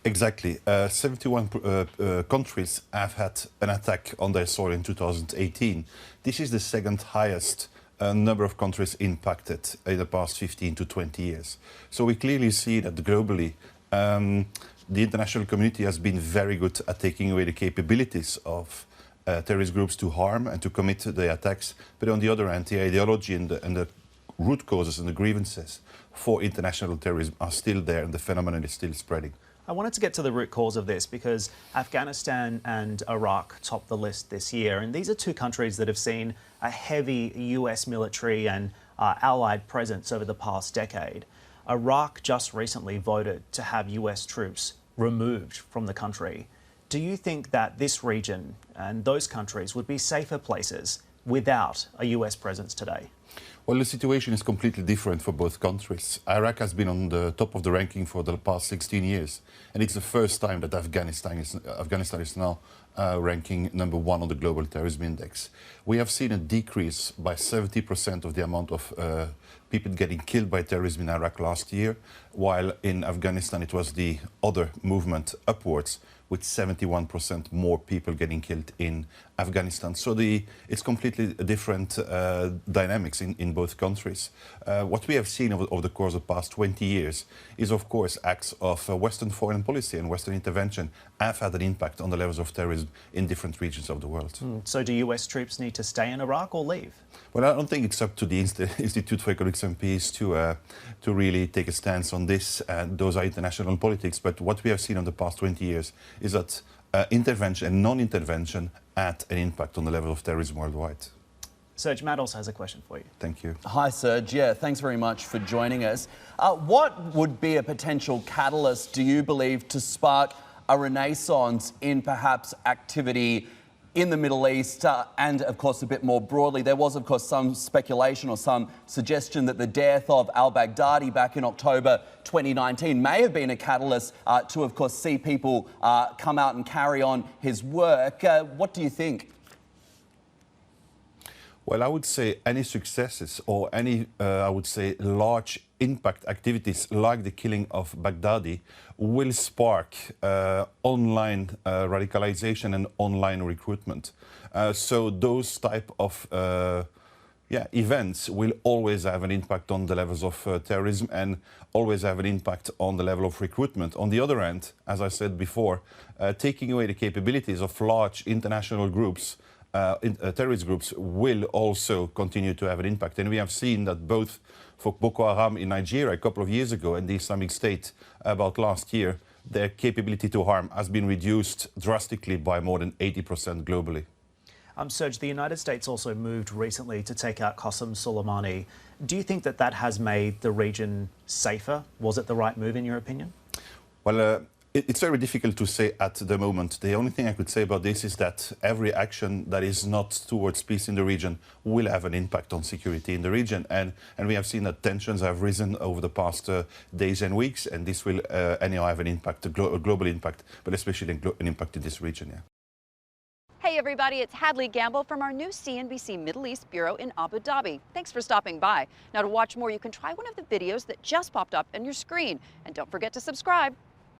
Exactly. 71 countries have had an attack on their soil in 2018. This is the second highest number of countries impacted in the past 15 to 20 years. So we clearly see that globally, the international community has been very good at taking away the capabilities of terrorist groups to harm and to commit the attacks. But on the other hand, the ideology and the root causes and the grievances for international terrorism are still there, and the phenomenon is still spreading. I wanted to get to the root cause of this because Afghanistan and Iraq topped the list this year, and these are two countries that have seen a heavy US military and allied presence over the past decade. Iraq just recently voted to have US troops removed from the country. Do you think that this region and those countries would be safer places without a US presence today? Well, the situation is completely different for both countries. Iraq has been on the top of the ranking for the past 16 years, and it's the first time that Afghanistan is now ranking #1 on the global terrorism index. We have seen a decrease by 70% of the amount of people getting killed by terrorism in Iraq last year, while in Afghanistan it was the other movement upwards, with 71% more people getting killed in Afghanistan. So it's completely different dynamics in both countries. What we have seen over the course of the past 20 years is, of course, acts of Western foreign policy and Western intervention have had an impact on the levels of terrorism in different regions of the world. So do US troops need to stay in Iraq or leave? Well, I don't think it's up to the Institute for Economics and Peace to really take a stance on this. Those are international politics. But what we have seen in the past 20 years is that intervention and non-intervention had an impact on the level of terrorism worldwide. Serge, Matt also has a question for you. Thank you. Hi, Serge. Yeah, thanks very much for joining us. What would be a potential catalyst, do you believe, to spark a renaissance in perhaps activity in the Middle East and, of course, a bit more broadly? There was, of course, some speculation or some suggestion that the death of al-Baghdadi back in October 2019 may have been a catalyst to, of course, see people come out and carry on his work. What do you think? Well, I would say any successes or any, I would say, large impact activities like the killing of Baghdadi will spark online radicalization and online recruitment. So those type of events will always have an impact on the levels of terrorism and always have an impact on the level of recruitment. On the other hand, as I said before, taking away the capabilities of large international groups, terrorist groups, will also continue to have an impact. And we have seen that both for Boko Haram in Nigeria a couple of years ago and the Islamic State about last year, their capability to harm has been reduced drastically by more than 80% globally. Serge, the United States also moved recently to take out Qasem Soleimani. Do you think that that has made the region safer? Was it the right move, in your opinion? Well, it's very difficult to say at the moment. The only thing I could say about this is that every action that is not towards peace in the region will have an impact on security in the region. And we have seen that tensions have risen over the past days and weeks, and this will anyhow have an impact, a global impact, but especially an impact in this region. Yeah. Hey everybody, it's Hadley Gamble from our new CNBC Middle East Bureau in Abu Dhabi. Thanks for stopping by. Now to watch more, you can try one of the videos that just popped up on your screen. And don't forget to subscribe.